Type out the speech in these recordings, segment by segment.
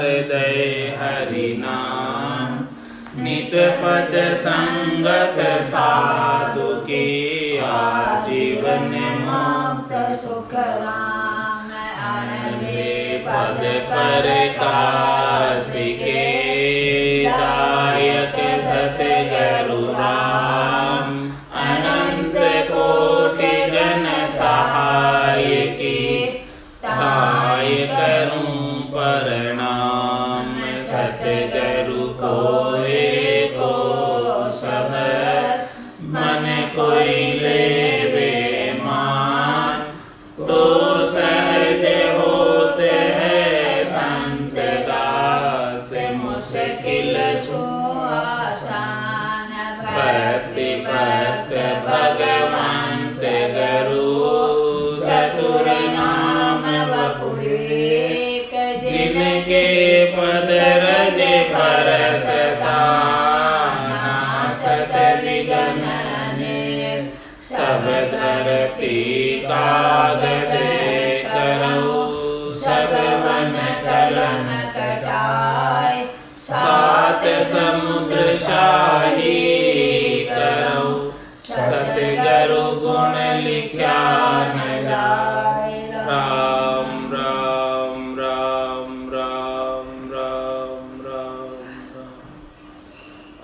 हृदय हरि नाम नित पद संगत साधु की आजीवन मुक्त सुख राम अनवे पद पर कासिके दायक सतगुरु राम अनंत कोटि जन सहाय की ताय करूं प्रणाम सतगुरु को एको सब मन कोई लेवे मान तो सहज होते हैं संत दास मुश्किल सो आसान भक्ति भक्त भगवंत गुरु चतुर नाम बपुरेक जिनके पद रज परसता नासत विघ्न अनेक सब धरती कागज करो सब वन कलम कटाए सात समुद्र शाही करो सतगुरु गुण लिख्या न जाए राम राम राम राम राम राम।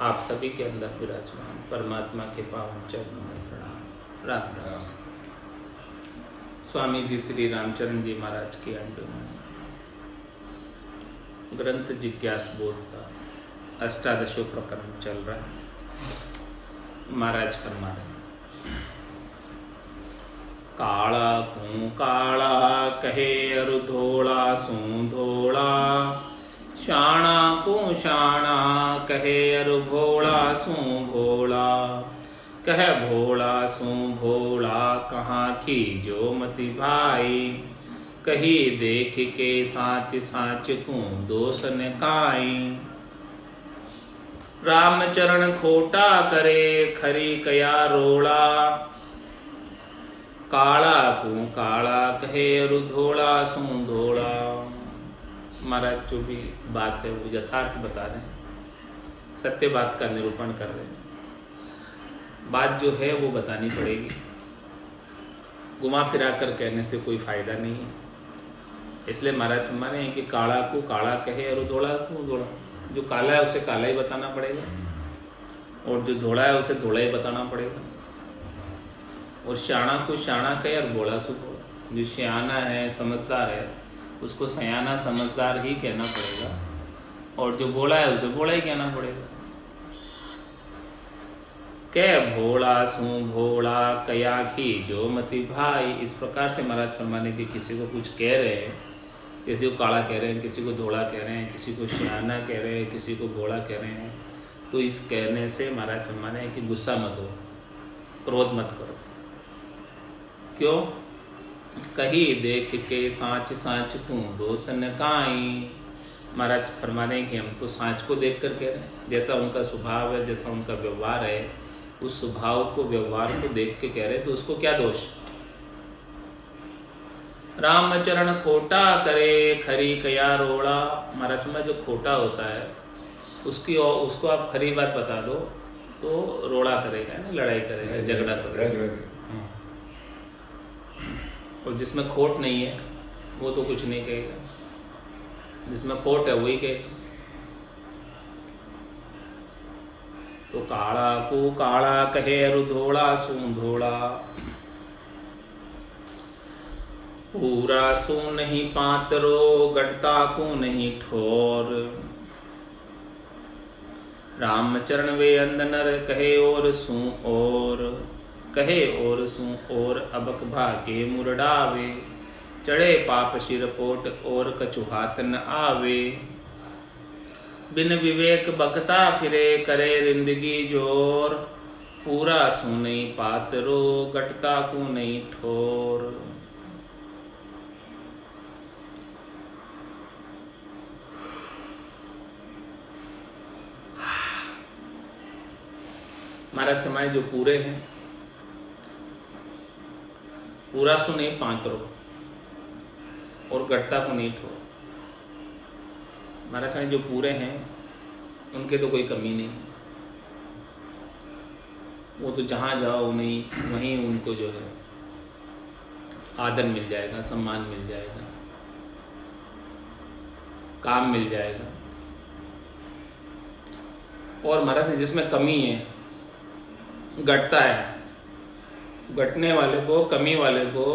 आप सभी के अंदर विराजमान परमात्मा के पावन चरणों में प्रणाम। राम राम। स्वामी जी श्री रामचरण जी महाराज की अंडुमणि ग्रंथ जिज्ञास बोध का अष्टादशों प्रकरण चल रहा है। महाराज फरमा रहे काला को काला कहे अरु धोला सू धोला शाणा को शाणा कहे अरु भोला सू भोला कह भोला सू भोला कहाँ की जो मति भाई कही देख के साच साच को दोष न काई रामचरण खोटा करे खरी कया रोड़ा काला को काला कहे अरु धोला सू धोला। महाराज जो भी बात है वो यथार्थ बता रहे हैं, सत्य बात का निरूपण कर रहे हैं। बात जो है वो बतानी पड़ेगी, घुमा फिरा कर कहने से कोई फायदा नहीं है। इसलिए महाराज माने कि काला को काला कहे और धोला को धोला। जो काला है उसे काला ही बताना पड़ेगा और जो धोला है उसे धोला ही बताना पड़ेगा। और शाणा को शाणा कहे और बोला सो बोला। जो सियाना है समझदार है उसको सयाना समझदार ही कहना पड़ेगा और जो बोला है उसे बोला ही कहना पड़ेगा। कह भोला सू भोला कया की जो मति भाई। इस प्रकार से महाराज फरमाने के किसी को कुछ कह रहे हैं, किसी को काला कह रहे हैं, किसी को धोला कह रहे हैं, किसी को सियाना कह रहे हैं, किसी को भोला कह रहे हैं, तो इस कहने से महाराज फरमाने हैं कि गुस्सा मत हो, क्रोध मत करो। क्यों? कही देख के साँच साँच को दोष न काई। महाराज फरमाने कि हम तो साँच को देख कर कह रहे हैं, जैसा उनका स्वभाव है, जैसा उनका व्यवहार है, उस स्वभाव को व्यवहार को देख के कह रहे, तो उसको क्या दोष। रामचरण खोटा करे खरी कया रोड़ा। महाराज में जो खोटा होता है उसको आप खरी बात बता दो तो रोड़ा करेगा ना, लड़ाई करेगा, झगड़ा करेगा। और जिसमें खोट नहीं है वो तो कुछ नहीं कहेगा, जिसमें खोट है वही कहेगा। तो काला को काला कहे अरु धोला सू धोला। पूरा सू नहीं पातरो गटता को नहीं ठोर। रामचरण वे अंदनर कहे और सू और कहे और सू और अबक भागे मुरडावे। चढ़े पाप सिर पोट और कछु हाथ न आवे। बिन विवेक बकता फिरे करे रिंदगी जोर। पूरा सू नहीं पातरो गटता को नहीं ठोर। महाराज समाज जो पूरे हैं पूरा सो नहीं पांतरो और गट्टा को नहीं ठो। महाराज कहते जो पूरे हैं उनके तो कोई कमी नहीं, वो तो जहाँ जाओ नहीं वहीं उनको जो है आदर मिल जाएगा, सम्मान मिल जाएगा, काम मिल जाएगा। और महाराज जिसमें कमी है, घटता है, घटने वाले को, कमी वाले को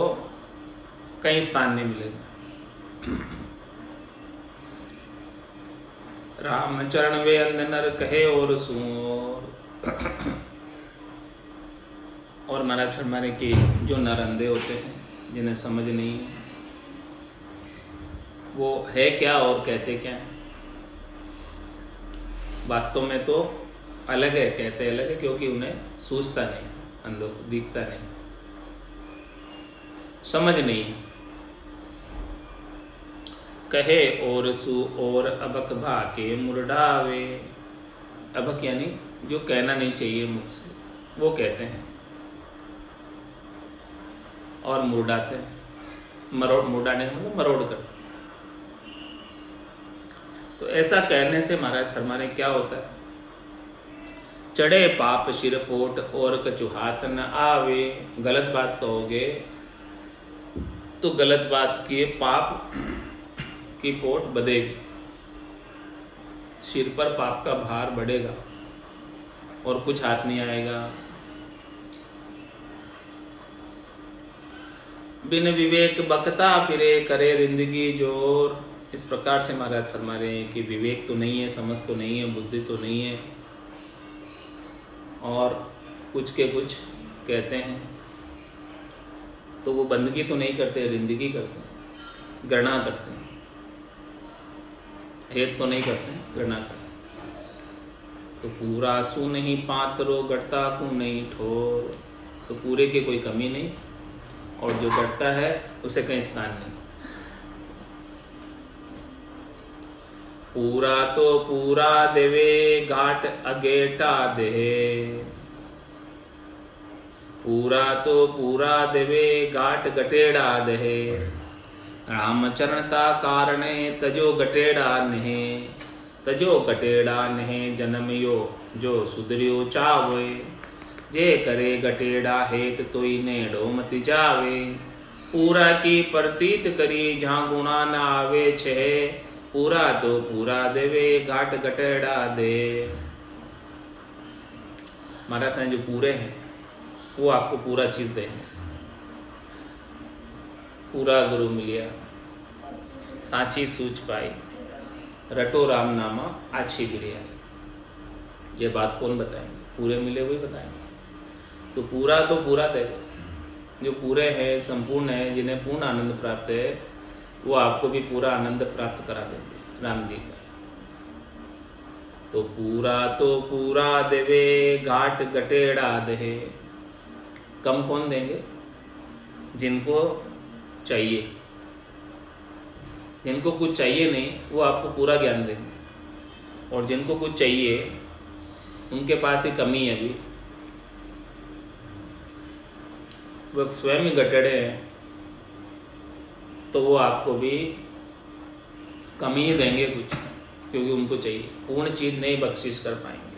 कहीं स्थान नहीं मिलेगा। राम चरण वे अंध नर कहे और सूर। और महाराज फरमाने कि जो नर अंधे होते हैं, जिन्हें समझ नहीं है वो है क्या और कहते क्या है, वास्तव में तो अलग है, कहते अलग है, क्योंकि उन्हें सूझता नहीं, अंधों को दिखता नहीं, समझ नहीं है। कहे और सु और अबक भाके मुरडावे। अबक यानी जो कहना नहीं चाहिए मुझसे वो कहते हैं और मुरडाते हैं। मुरडाने का मतलब मरोड़ कर। तो ऐसा कहने से महाराज फरमाने क्या होता है, चढ़े पाप सिर पोट और कछु हाथ न आवे। गलत बात कहोगे तो गलत बात किए पाप की पोट बधेगी, सिर पर पाप का भार बढ़ेगा और कुछ हाथ नहीं आएगा। बिन विवेक बकता फिरे करे रिंदगी जोर। इस प्रकार से महाराज फरमा रहे हैं कि विवेक तो नहीं है, समझ तो नहीं है, बुद्धि तो नहीं है, और कुछ के कुछ कहते हैं तो वो बंदगी तो नहीं करते, रिंदगी करते हैं, गणना करते हैं, हेत तो नहीं करते, गणना करते हैं। तो पूरा सु नहीं पात्रो गढ़ता को नहीं ठोर। तो पूरे की कोई कमी नहीं, और जो गढ़ता है उसे कहीं स्थान नहीं। पूरा तो पूरा देवे घाट अगेटा दे। पूरा तो पूरा देवे घाट गटेड़ा दे। रामचरणता कारणे तजो गटेड़ा नहे। तजो गटेड़ा नहे जन्म यो जो सुधरियो चावे। जे करे गटेड़ा हेत तोई नेड़ो मति जावे। पूरा की प्रतीत करी जहाँ गुणा न आवे छे। पूरा तो पूरा देवे घाट गटेड़ा दे। महाराज जो पूरे हैं वो आपको पूरा चीज देंगे। पूरा गुरु मिलिया साची सूझ पाई, रटो राम नामा आछी गिरिया। ये बात कौन बताएंगे? पूरे मिले वही बताएंगे। तो पूरा देवे, जो पूरे हैं, संपूर्ण है, जिन्हें पूर्ण आनंद प्राप्त है, वो आपको भी पूरा आनंद प्राप्त करा देंगे राम जी का। तो पूरा देवे घाट गटेड़ा दे। कम कौन देंगे? जिनको चाहिए। जिनको कुछ चाहिए नहीं वो आपको पूरा ज्ञान देंगे, और जिनको कुछ चाहिए उनके पास ही कमी है, अभी वो स्वयं ही गटेड़े हैं, तो वो आपको भी कमी ही देंगे कुछ, क्योंकि उनको चाहिए। पूर्ण चीज नहीं बख्शिश कर पाएंगे।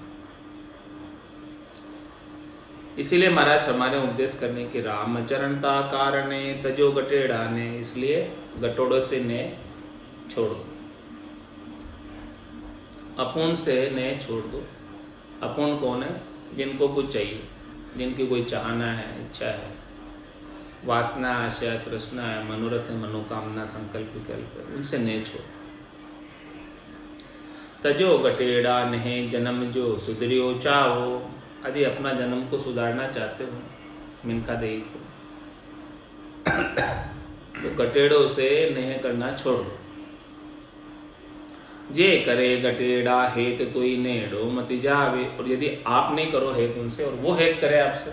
इसीलिए महाराज हमारे उपदेश करने के रामचरणता कारणे तजो गटेड़ा ने। इसलिए गटोड़ों से ने छोड़ दो, अपूर्ण से ने छोड़ दो। अपूर्ण कौन है? जिनको कुछ चाहिए, जिनकी कोई चाहना है, इच्छा है, वासना, आशा, तृष्णा है, मनोरथ है, मनोकामना, संकल्प विकल्प है, उनसे ने छोड़। तजो गटेड़ा नहे जन्म जो सुधरियो चाहो। यदि अपना जन्म को सुधारना चाहते हो, मिनका देही को, तो गटेड़ों से नेह करना छोड़ दो। जे करे गटेड़ा हेत तोई नेड़ो मति जावे। और यदि आप नहीं करो हेत उनसे, और वो हेत करे आपसे,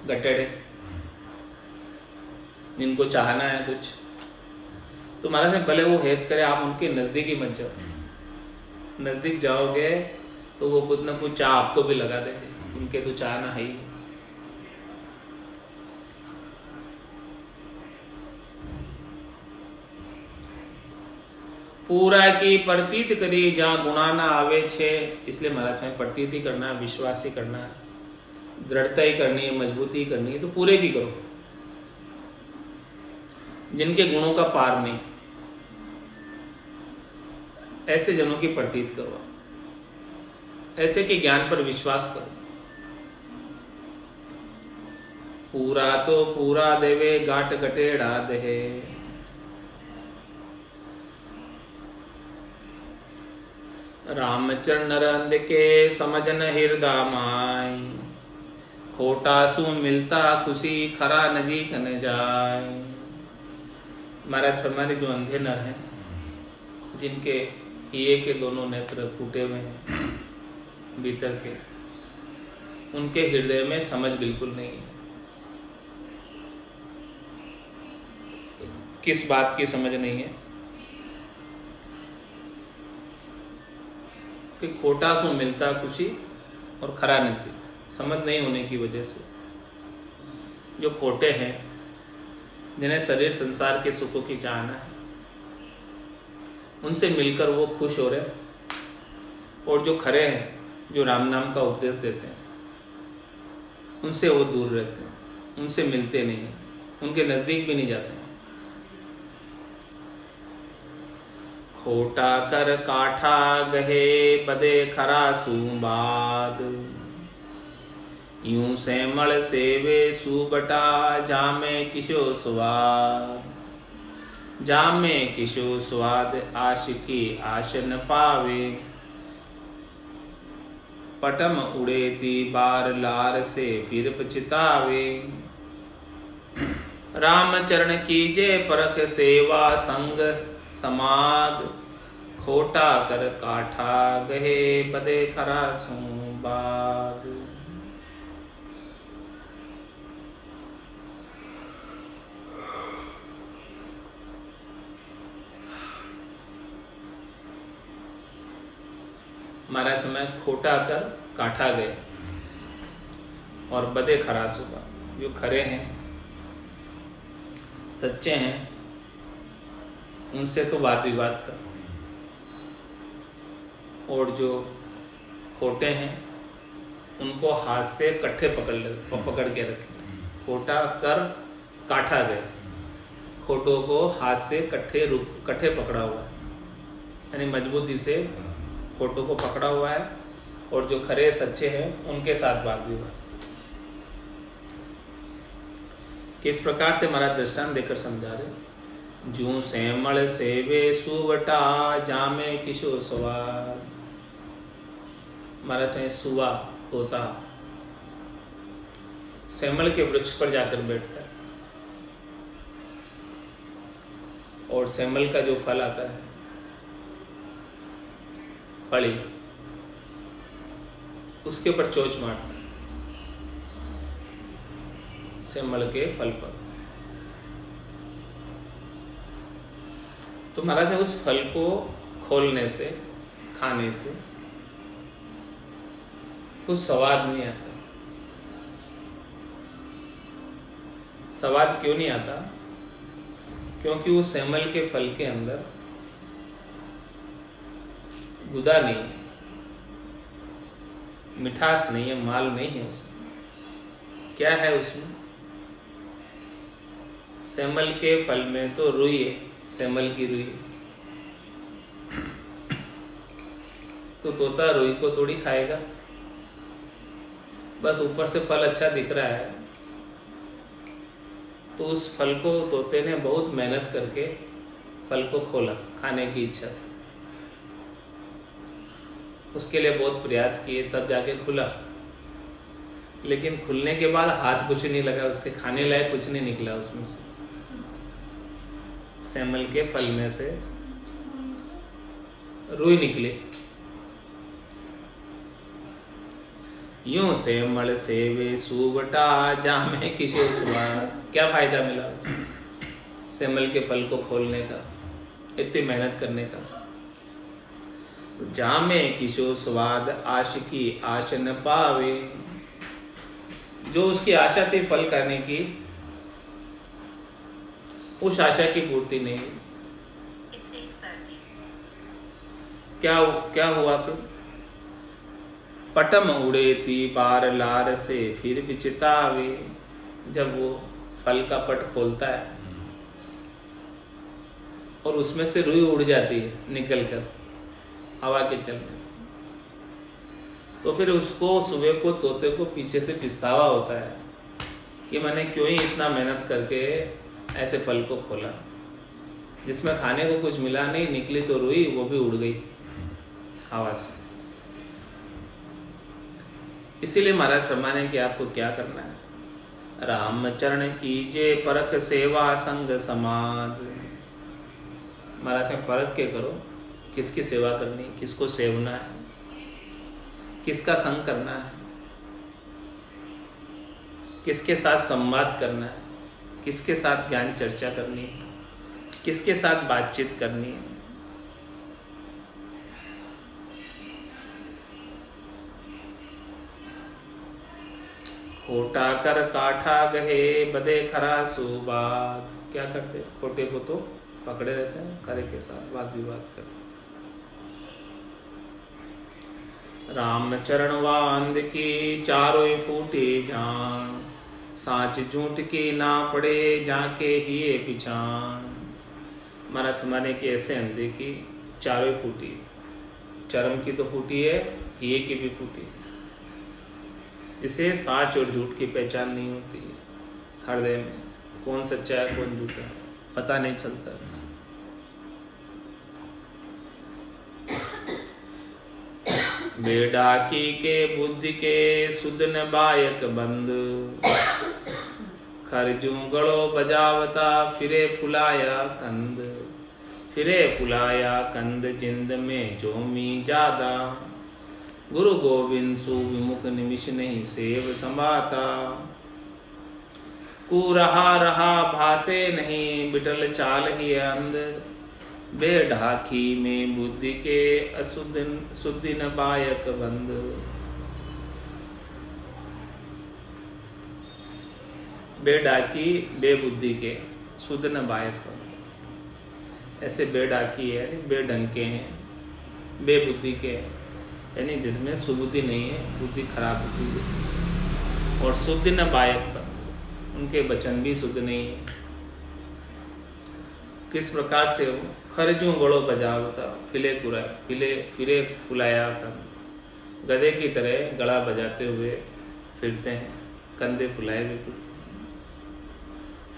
गटेड़े जिनको चाहना है कुछ, तो महाराज ने भले वो हेत करे, आप उनके नजदीक ही मत जाओ। नजदीक जाओगे तो वो कुछ ना कुछ चाह आपको भी लगा देंगे, उनके तो चाहना है ही। पूरा की प्रतीत करी जहाँ गुणा ना आवे छे। इसलिए महाराज में प्रतीत ही करना है, विश्वास ही करना है, दृढ़ता ही करनी है, मजबूती ही करनी है, तो पूरे की करो। जिनके गुणों का पार नहीं, ऐसे जनों की प्रतीत करो, ऐसे के ज्ञान पर विश्वास करो। पूरा तो पूरा देवे गाट गटेड़ा दे। रामचरण रंद के समझन हृदय माई। खोटा सु मिलता खुशी खरा नजीक न जाए। महाराज फरमाते जो अंधे नर हैं, जिनके किए के दोनों नेत्र फूटे हुए हैं भीतर के, उनके हृदय में समझ बिल्कुल नहीं है। किस बात की समझ नहीं है कि खोटा सो मिलता खुशी और खरा नहीं, समझ नहीं होने की वजह से जो खोटे हैं, जिन्हें शरीर संसार के सुखों की चाहना है, उनसे मिलकर वो खुश हो रहे, और जो खरे हैं, जो राम नाम का उपदेश देते हैं, उनसे वो दूर रहते हैं, उनसे मिलते नहीं हैं, उनके नजदीक भी नहीं जाते हैं। खोटा कर काठा गहे बदे खरा सुबाद। यूं से मल सेवे सुबटा जामे किशो स्वाद। जामे किशो स्वाद आशिकी आशन पावे। पटम उड़ेती बार लार से फिर पछतावे। राम चरण कीजे परख सेवा संग समाद। खोटा कर काठा गहे बदे खरा सुबाद। महाराज समय खोटा कर काठा गए और बदे खरास हुआ। जो खरे हैं, सच्चे हैं, उनसे तो वाद विवाद कर, और जो खोटे हैं उनको हाथ से कट्ठे पकड़ के रखे। खोटा कर काठा गए, खोटों को हाथ से कट्ठे पकड़ा हुआ है, यानी मजबूती से खोटों को पकड़ा हुआ है, और जो खरे सच्चे हैं उनके साथ बात विवाद। किस प्रकार से महाराज दृष्टांत देकर समझा रहे। जूं सेमल सेवे सुवटा जामे किशो सवार। महाराज चाहे सुवा तोता सेमल के वृक्ष पर जाकर बैठता है, और सेमल का जो फल आता है, फली, उसके ऊपर चोंच मारता है, सेमल के फल पर। तो महाराज उस फल को खोलने से, खाने से कुछ स्वाद नहीं आता। स्वाद क्यों नहीं आता? क्योंकि वो सेमल के फल के अंदर गुदा नहीं है, मिठास नहीं है, माल नहीं है उसमें। क्या है उसमें? सेमल के फल में तो रुई है, सेमल की रुई। तो तोता रुई को थोड़ी खाएगा, बस ऊपर से फल अच्छा दिख रहा है, तो उस फल को तोते ने बहुत मेहनत करके फल को खोला खाने की इच्छा से, उसके लिए बहुत प्रयास किए, तब जाके खुला। लेकिन खुलने के बाद हाथ कुछ नहीं लगा, उसके खाने लायक कुछ नहीं निकला उसमें से। सेमल के फल में से रुई निकली। यूं सेमल सेवे सुवटा जामे किशो स्वाद। क्या फायदा मिला उसे सेमल के फल को खोलने का, इतनी मेहनत करने का। जामे किशो स्वाद आशिकी आश न पावे। जो उसकी आशा थी फल करने की, उस आशा की पूर्ति नहीं। क्या हुआ फिर? पटम उड़ेती बार लार से फिर विचितावे। जब वो फल का पट खोलता है और उसमें से रुई उड़ जाती है निकल कर हवा के चलने से, तो फिर उसको सुबह को तोते को पीछे से पछतावा होता है कि मैंने क्यों ही इतना मेहनत करके ऐसे फल को खोला, जिसमें खाने को कुछ मिला नहीं, निकली तो रुई, वो भी उड़ गई हवा से। इसीलिए महाराज फरमाने कि आपको क्या करना है, राम चरण कीजे परख सेवा संग समाद। महाराज में परख के करो, किसकी सेवा करनी, किसको सेवना है, किसका संग करना है, किसके साथ संवाद करना है, किसके साथ ज्ञान चर्चा करनी है, किसके साथ बातचीत करनी है। खोटा कर काठा गहे बदे खरा सुबाद। क्या करते, खोटे को तो पकड़े रहते हैं, खरे के साथ वाद विवाद करते। राम चरण वांद की चारों फूटे जान, साच झूठ की ना पड़े जाके ही पिछान। मरथ माने कि ऐसे अंधे की चारों फूटी, चरम की तो फूटी है, ये की भी फूटी, जिसे साच और झूठ की पहचान नहीं होती है। हृदय में कौन सच्चा है कौन झूठा है पता नहीं चलता। बेडाकी के बुद्धि के सुदन बायक बंद, खरजू गड़ो बजावता फिरे फुलाया कंद। फिरे फुलाया कंद जिंद में जोमी ज्यादा, गुरु गोविंद सुविमुख निमिष नहीं सेव संभाता। कू रहा रहा भासे नहीं बिटल चाल ही अंध, बेढाकी में बुद्धि के असुदिन सुदिन बायक बंद। बेडाकी बेबुद्धि के, सुदिन बायक बंद। ऐसे बेडाकी है बेढंग के हैं, बेबुद्धि के यानी जिसमें सुबुद्धि नहीं है, बुद्धि खराब होती है। और शुद्ध न बायक पर, उनके वचन भी शुद्ध नहीं है। किस प्रकार से हो, खरजू गड़ो बजावता फिरे फुलाया कंद। गधे की तरह गला बजाते हुए फिरते हैं, कंधे फुलाए हुए फिरते हैं।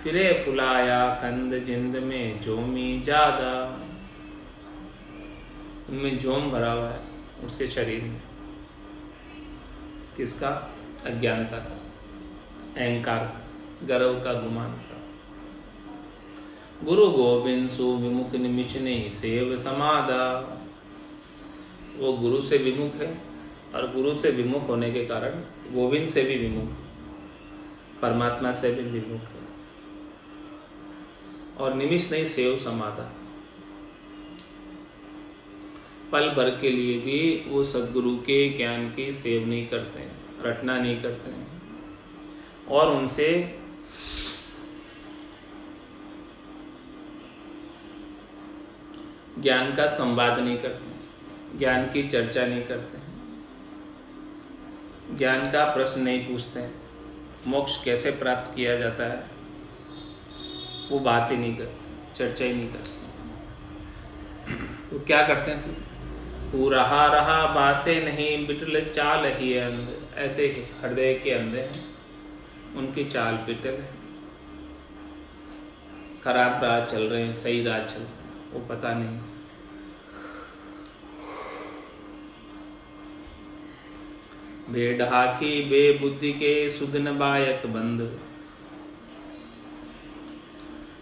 फिरे फुलाया कंद जिंद में जोमी ज्यादा, उनमें जोम भरा हुआ है उसके शरीर में। किसका? अज्ञानता का, अहंकार का, गर्व का, गुमान का। गुरु गोविंद सु विमुख निमिष नहीं सेव समादा। वो गुरु से विमुख है और गुरु से विमुख होने के कारण गोविंद से भी विमुख, परमात्मा से भी विमुख है। और निमिष नहीं सेव समादा, पल भर के लिए भी वो सद्गुरु के ज्ञान की सेव नहीं करते हैं, रटना नहीं करते हैं, और उनसे ज्ञान का संवाद नहीं करते हैं, ज्ञान की चर्चा नहीं करते हैं, ज्ञान का प्रश्न नहीं पूछते हैं, मोक्ष कैसे प्राप्त किया जाता है वो बात ही नहीं करते, चर्चा ही नहीं करते। तो क्या करते हैं? तू रहा रहा बासे नहीं बिटल चाल ही अंध। ऐसे ही हृदय के अंधे हैं, उनकी चाल बिटल है, खराब राह चल रहे हैं, सही राह चल रहे हैं, वो पता नहीं। बेढाकी बेबुद्धि के सुदिन बायक बंद,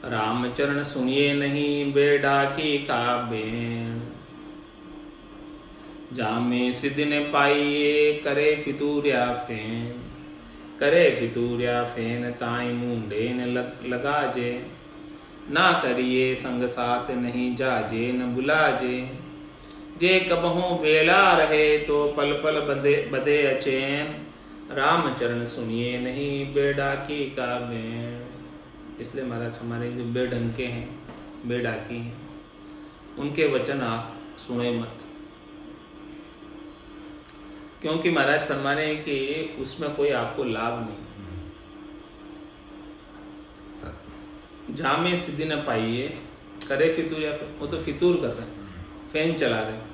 रामचरण सुनिए नहीं बेढाकी का बेन। जामे सिदिन पाइये करे फितूरिया फेन, करे फितूरिया फेन ताई मुंडेन लगा जे। ना करिए संग साथ नहीं जाजे न बुलाजे, जे कबहू बेला रहे तो पल पल बदे अचैन। रामचरण सुनिए नहीं बेडाकी का बेन। इसलिए महाराज हमारे जो बेढंग के हैं, बेडाकी हैं, उनके वचन आप सुने मत, क्योंकि महाराज फरमा रहे हैं कि उसमें कोई आपको लाभ नहीं। जहाँ में सिद्धि न पाइए करे फितूर, या वो तो फितूर कर रहे हैं, फैन चला रहे हैं,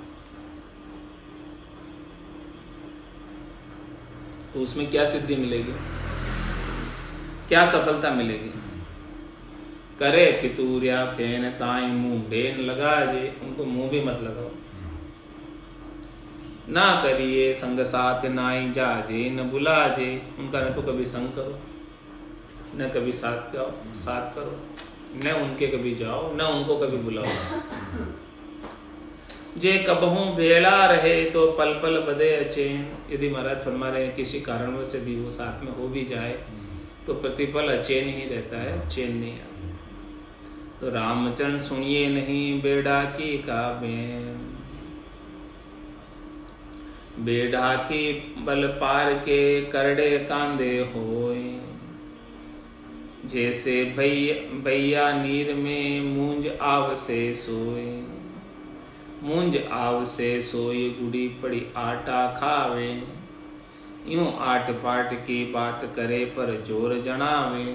तो उसमें क्या सिद्धि मिलेगी, क्या सफलता मिलेगी। करे फितूर या फैन ताई मुंह बेन लगा जे, उनको मुंह भी मत लगाओ। ना करिए संग साथ नाई जाजे न बुलाजे, उनका न तो कभी संग करो न कभी साथ करो, न उनके कभी जाओ न उनको कभी बुलाओ। जे कबहू बेड़ा रहे तो पल पल बदे अचेन, यदि महाराज फरमा रहे हैं किसी कारणवश यदि वो साथ में हो भी जाए तो प्रतिपल अचेन ही रहता है, चैन नहीं आता। तो रामचंद्र सुनिए नहीं बेड़ा की का बेन, बेढ़ा की बल पार के करड़े कांदे होए, जैसे भैया नीर में मूंज आव से सोए, मूंज आव से सोई गुड़ी पड़ी आटा खावे, यूं आट पाट की बात करे पर जोर जनावे,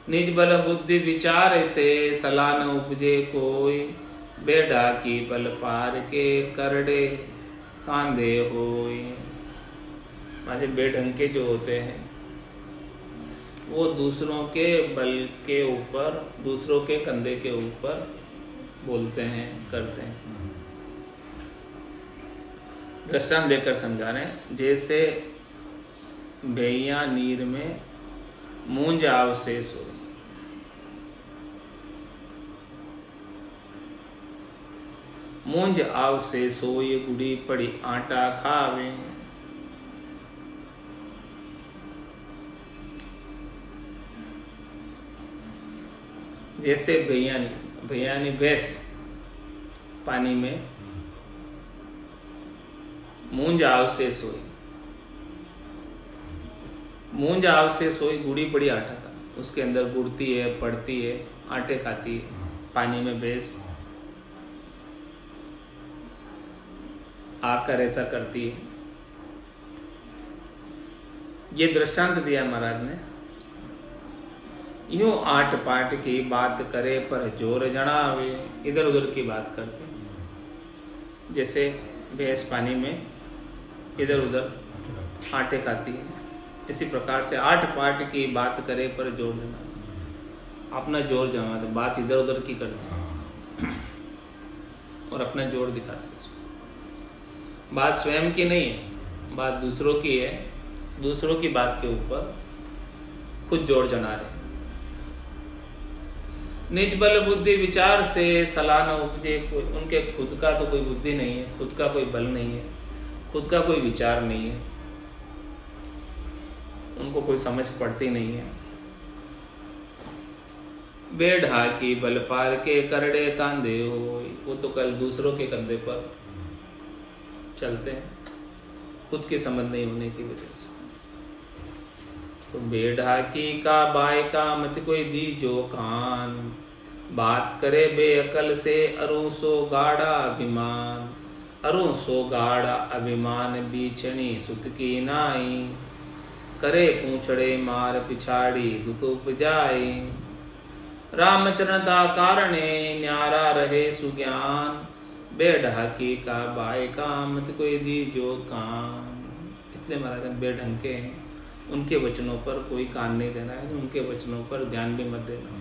निज बल बुद्धि विचार से सलाह न उपजे कोई, बेड़ा की बल पार के करड़े कांधे होए। माने बेढंग के जो होते हैं वो दूसरों के बल के ऊपर, दूसरों के कंधे के ऊपर बोलते हैं, करते हैं। दृष्टांत देकर समझा रहे हैं, जैसे भैया नीर में मूंज आव से सोए, मूंज आव से सोई गुड़ी पड़ी आटा खावे, जैसे भैयानी भैंस पानी में मूंज आव से सोई, मूंज आव से सोई गुड़ी पड़ी आटा का, उसके अंदर गुड़ती है, पड़ती है, आटे खाती है, पानी में भैंस आकर ऐसा करती है। ये दृष्टांत दिया महाराज ने। यूं आट पाट की बात करे पर जोर जनावे, इधर उधर की बात करते हैं। जैसे भैंस पानी में इधर उधर आटे खाती है, इसी प्रकार से आट पाट की बात करे पर जोर जनावे, अपना जोर जमाते, बात इधर उधर की करते और अपना जोर दिखाते। बात स्वयं की नहीं है, बात दूसरों की है, दूसरों की बात के ऊपर खुद जोर जना रहे। निज बल बुद्धि विचार से सलाह न उपजे, उनके खुद का तो कोई बुद्धि नहीं है, खुद का कोई बल नहीं है, खुद का कोई विचार नहीं है, उनको कोई समझ पड़ती नहीं है। बेढ़ा की बल पार के करड़े कांधे हो, वो तो कल दूसरों के कंधे पर चलते हैं, खुद की समझ नहीं होने की वजह से। तो बेढ़ा की का बाय का मत कोई दी जो कान, बात करे बेअकल से अरु सो गाढ़ा अभिमान, अरु सो गाढ़ा अभिमान बीचनी सुत की नाई, करे पूछड़े मार पिछाड़ी दुख उपजाई, रामचरण दा कारणे न्यारा रहे सुज्ञान, बेढ़ा की का बाय का मत कोई दी जो कान। इसलिए महाराज बेढंग के हैं, उनके वचनों पर कोई कान नहीं देना है, उनके वचनों पर ध्यान भी मत देना,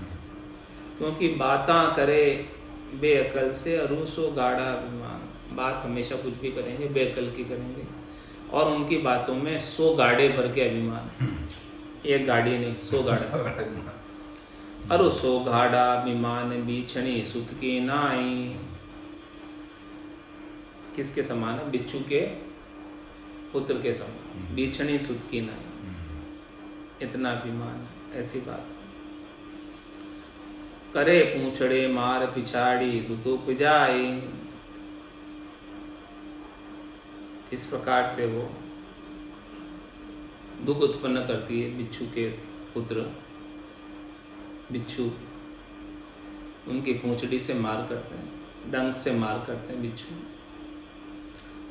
क्योंकि बातां करे बेअकल से अरूसो गाढ़ा अभिमान, बात हमेशा कुछ भी करेंगे बेअकल की करेंगे, और उनकी बातों में 100 गाड़े भर के अभिमान, एक गाड़ी नहीं 100 गाड़ा। अरु 100 गाड़ा अभिमान बीछनी सुत की नाई, किसके समान है? बिच्छू के पुत्र के समान, बीछनी सुत की नाई, इतना अभिमान, ऐसी बात। करे पूछड़े मार पिछाड़ी दुख उपजाए, इस प्रकार से वो दुख उत्पन्न करती है। बिच्छू के पुत्र बिच्छू, उनकी पूंछड़ी से मार करते हैं, डंक से मार करते हैं बिच्छू।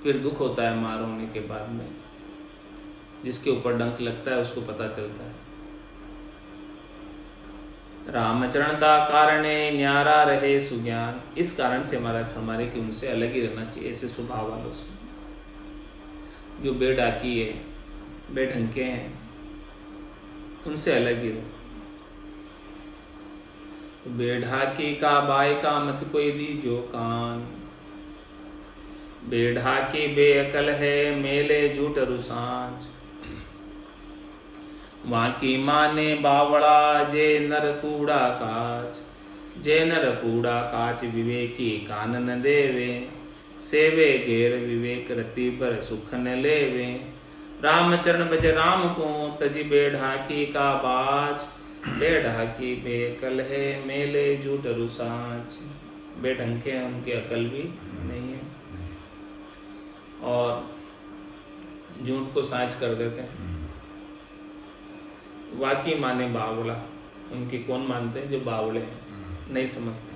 फिर दुख होता है मार होने के बाद में। जिसके ऊपर डंक लगता है उसको पता चलता है। रामचरण दा कारणे न्यारा रहे सुज्ञान। इस कारण से महाराज हमारे कि उनसे अलग ही रहना चाहिए, ऐसे स्वभाव वालों से। जो बेडाकी है, बेढंके हैं, उनसे अलग ही रहो। बेढाकी का बाय का मत कोई दीजो कान। बेढाकी बेअकल है मेले झूठ रुसांच। वहाँ की माने बावड़ा जे नर कूड़ा काच। जे नर कूड़ा काच विवेकी कान न देवे। सेवे घेर विवेक रति पर सुख न लेवे। रामचरण बज राम को तजी बेढाकी का बाज। बेढाकी बेअकल है मेले झूठ रुसांच। बेढंके हैं, उनकी अकल भी नहीं है और झूठ को साँच कर देते हैं। वाकी माने बावला। उनकी कौन मानते हैं? जो बावले हैं, नहीं समझते।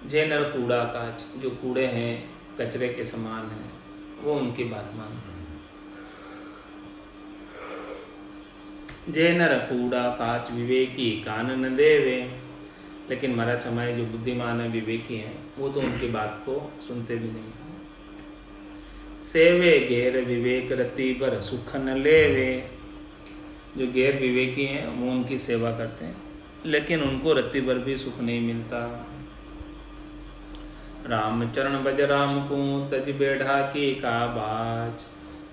जे नर कूड़ा काच, जो कूड़े हैं, कचरे के समान हैं, वो उनकी बात मानते हैं। जे नर कूड़ा काच विवेकी कान न देवे। लेकिन महाराज हमारे जो बुद्धिमान है, विवेकी हैं, वो तो उनकी बात को सुनते भी नहीं। सेवे गैर विवेक रति पर सुख न लेवे। जो गैर विवेकी हैं वो उनकी सेवा करते हैं, लेकिन उनको रति पर भी सुख नहीं मिलता। रामचरण बज राम को तज बेढाकी का बाज।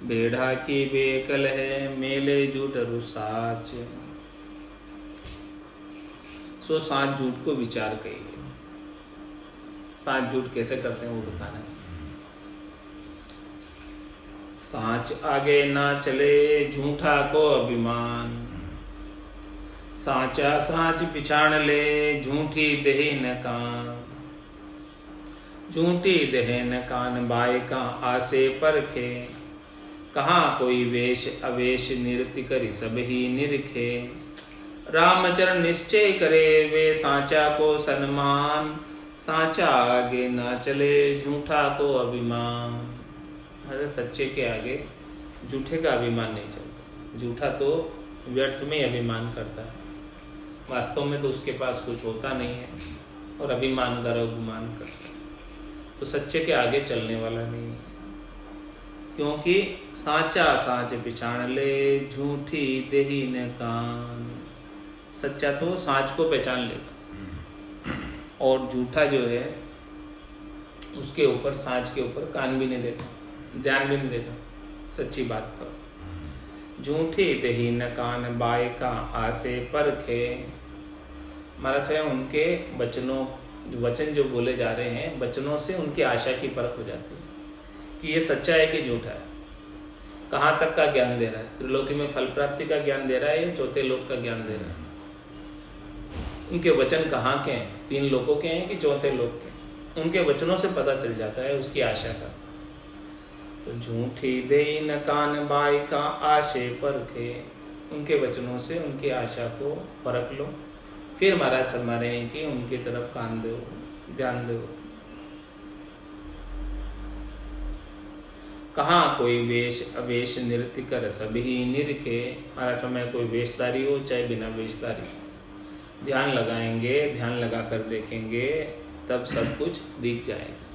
बेढाकी बेकल है मेले झूठ रुसाच। सो साच झूठ को विचार कहिए। साच झूठ कैसे करते हैं वो बता रहे हैं। साच आगे ना चले झूठा को अभिमान। साचा साच पिछाड़ ले झूठी देहि न कान। झूठी देहि न कान बाय का आसे परखे। कहाँ कोई वेश अवेश निरति करी सब ही निरखे। रामचरण निश्चय करे वे साचा को सन्मान। साचा आगे ना चले झूठा को अभिमान। मतलब सच्चे के आगे झूठे का अभिमान नहीं चलता। झूठा तो व्यर्थ में अभिमान करता है, वास्तव में तो उसके पास कुछ होता नहीं है और अभिमान कर गुमान करता है। तो सच्चे के आगे चलने वाला नहीं है, क्योंकि साचा साच पिछाड़ ले झूठी देही न कान। सच्चा तो साच को पहचान लेगा और झूठा जो है उसके ऊपर, साच के ऊपर कान भी नहीं देगा, ध्यान भी नहीं देगा सच्ची बात पर। झूठी देही न कान बाय का आसे परखे। महाराज है उनके वचनों, वचन जो बोले जा रहे हैं, वचनों से उनकी आशा की परख हो जाती है कि ये सच्चा है कि झूठा है। कहाँ तक का ज्ञान दे रहा है? त्रिलोकी में फल प्राप्ति का ज्ञान दे रहा है या चौथे लोक का ज्ञान दे रहा है? उनके वचन कहाँ के हैं? 3 लोकों के हैं कि चौथे लोक के? उनके वचनों से पता चल जाता है उसकी आशा का। तो झूठी देई न कान बाई का आशे परखे। उनके वचनों से उनकी आशा को परख लो, फिर महाराज फरमा रहे हैं कि उनकी तरफ कान दो, ध्यान दो। कहाँ कोई वेश अवेश नृत्य कर सभी निरखे। महाराज हमें कोई वेशधारी हो चाहे बिना वेशधारी, ध्यान लगाएंगे, ध्यान लगा कर देखेंगे तब सब कुछ दिख जाएगा।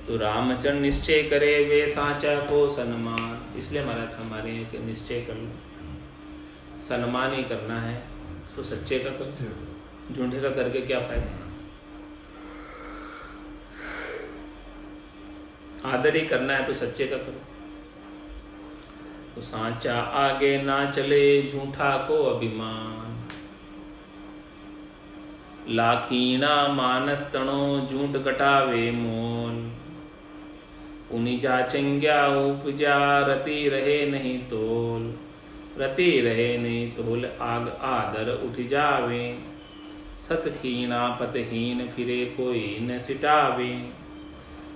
तो रामचरण निश्चय करे वे साचा को सन्मान। इसलिए महाराज हमारे कि निश्चय कर लो, सन्मान ही करना है तो सच्चे का करो, झूठे का करके क्या फायदा। आदर ही करना है तो सच्चे का करो। तो साचा आगे ना चले झूठा को अभिमान। लाखीना मानस तणो झूठ घटावे मोल। उनी जा चंग्या उपजा रति रहे नहीं तोल। रति रहे नहीं तोल आग आदर उठ जावे। सतखीना पतहीन फिरे कोई न सिटावे।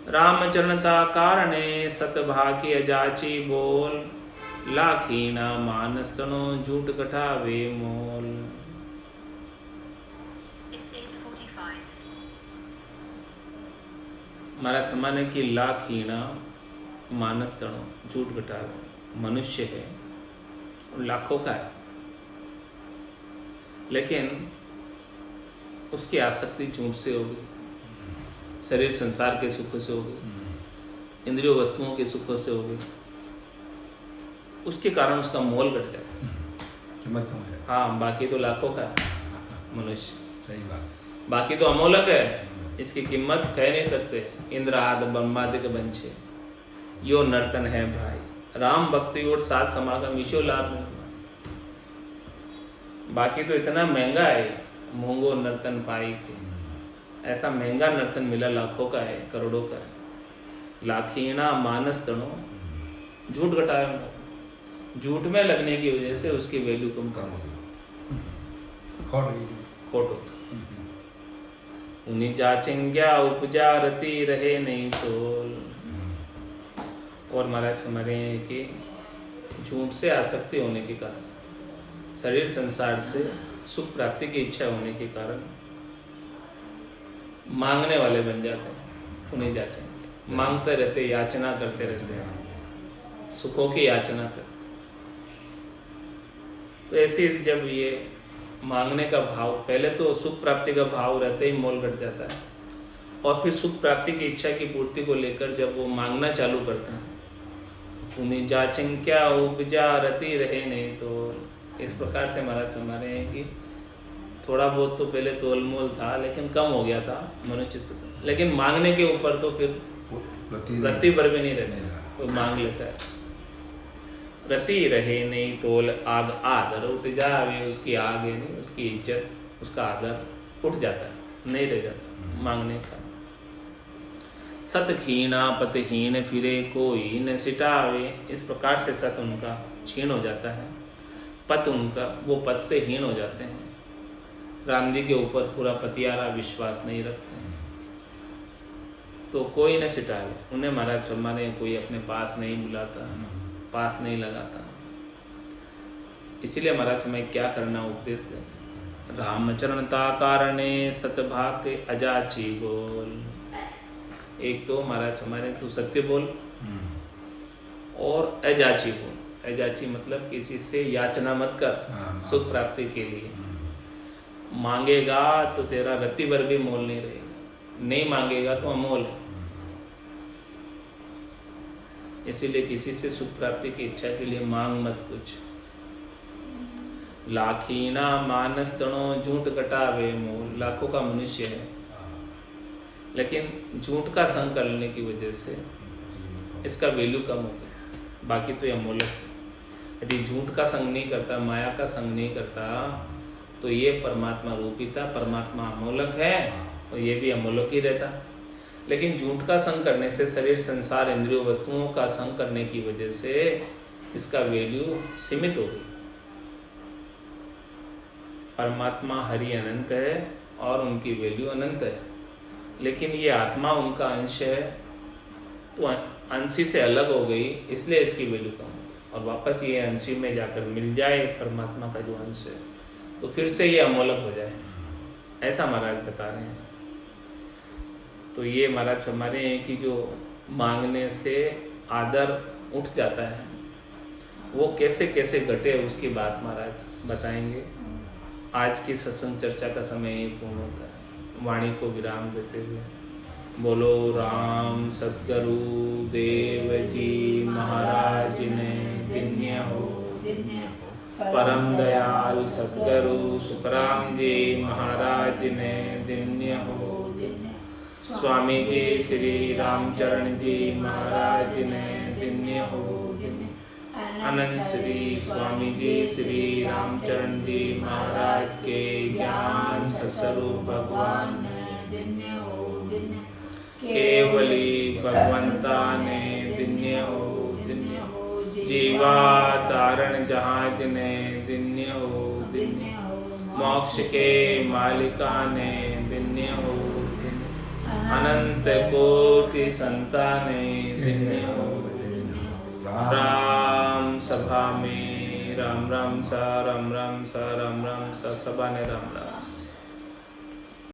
रामचरणता कारणे सतभाग्य अजाची बोल। लाखीना मानस तणो झूठ घटावे मोल। 8:45 महाराज समाने की लाख हीणा मानस तणो, झूठ घटाओ, मनुष्य है और लाखों का है, लेकिन उसकी आसक्ति झूठ से होगी, शरीर संसार के सुखों से होगी, इंद्रियों वस्तुओं के सुखों से होगी, उसके कारण उसका मोल घट जाए। हाँ, बाकी तो लाखों का है मनुष्य, सही बात, बाकी तो अमोलक है, इसकी कीमत कह नहीं सकते। इंद्र आदि ब्रह्मादिक बंछे यो नर्तन है भाई, राम भक्ति और साथ समागम ईशो लाभ में। बाकी तो इतना महंगा है, मोंगो नर्तन पाई के, ऐसा महंगा नर्तन मिला, लाखों का है, करोड़ों का है। लाखीणा मानस तणो, झूठ घटाया, झूठ में लगने की वजह से उसकी वैल्यू कम हो गई, खोट होती। उन्हीं जाचेंग्या उपजा रति रहे नहीं तोल। और महाराज हमारे हैं कि झूठ से आसक्ति होने के कारण, शरीर संसार से सुख प्राप्ति की इच्छा होने के कारण मांगने वाले बन जाते हैं। उन्हीं जाचेंगे, मांगते रहते, याचना करते रहते हैं, सुखों की याचना करते। तो ऐसे जब ये मांगने का भाव, पहले तो सुख प्राप्ति का भाव रहते ही मोल घट जाता है, और फिर सुख प्राप्ति की इच्छा की पूर्ति को लेकर जब वो मांगना चालू करते हैं, उन्हें जाचें क्या उपजा रति रहे नहीं तो। इस प्रकार से महाराज हमारे हैं कि थोड़ा बहुत तो पहले तोल मोल था, लेकिन कम हो गया था मनुष्य, लेकिन मांगने के ऊपर तो फिर रति भर भी नहीं रहता, वो मांग लेता है। रति रहे नहीं तोल आग आदर उठ जावे, उसकी आग है नहीं, उसकी इज्जत, उसका आदर उठ जाता है, नहीं रह जाता मांगने का। सत खीणा पतहीन फिरे कोई न सिटावे, इस प्रकार से सत उनका क्षीण हो जाता है, पत उनका वो पद से हीन हो जाते हैं। राम जी के ऊपर पूरा पतियारा विश्वास नहीं रखते हैं, तो कोई न सिटावे, उन्हें महाराज ब्रह्मा ने कोई अपने पास नहीं बुलाता, पास नहीं लगाता। इसीलिए महाराज हमें क्या करना उपदेश देते, रामचरणता कारणे सतभाग के अजाची बोल। एक तो महाराज हमारे तू सत्य बोल और अजाची बोल। अजाची मतलब किसी से याचना मत कर सुख प्राप्ति के लिए। मांगेगा तो तेरा रत्ती भर भी मोल नहीं रहेगा, नहीं मांगेगा तो अमोल है। इसीलिए किसी से सुख प्राप्ति की इच्छा के लिए मांग मत कुछ। लाखीना मानस तणो झूठ घटावे मोल, लाखों का मनुष्य है, लेकिन झूठ का संग कर लेने की वजह से इसका वैल्यू कम हो गया। बाकी तो ये अमोलक है। यदि झूठ का संग नहीं करता, माया का संग नहीं करता, तो ये परमात्मा रूपी था, परमात्मा अमोलक है और ये भी अमोलक ही रहता। लेकिन झूठ का संग करने से, शरीर संसार इंद्रियों वस्तुओं का संग करने की वजह से इसका वैल्यू सीमित हो गई। परमात्मा हरि अनंत है और उनकी वैल्यू अनंत है, लेकिन ये आत्मा उनका अंश है, तो अंशी से अलग हो गई, इसलिए इसकी वैल्यू कम हो गई। और वापस ये अंशी में जाकर मिल जाए परमात्मा का जो अंश है, तो फिर से ये अमोलक हो जाए, ऐसा महाराज बता रहे हैं। तो ये महाराज हमारे हैं कि जो मांगने से आदर उठ जाता है, वो कैसे कैसे घटे उसकी बात महाराज बताएंगे। आज की सत्संग चर्चा का समय ही पूर्ण होता है। वाणी को विराम देते हुए बोलो राम सद्गुरु देव जी महाराज ने दिन्य हो। परम दयाल सद्गुरु सुखराम जी महाराज ने दिन्य हो। स्वामी जी श्री रामचरण जी महाराज ने दिन्य हो। अनंत श्री स्वामी जी श्री रामचरण जी महाराज के ज्ञान स्वरूप भगवान ने दिन्य हो। केवली भगवंता ने दिन्य हो। जीवा तारण जहाज ने दिन्य हो। मोक्ष के मालिका ने दिन्य हो। अनंत कोटि संता ने दिन्य हो। राम सभा में राम राम सा राम राम सा राम राम सा, सभा ने राम राम सा।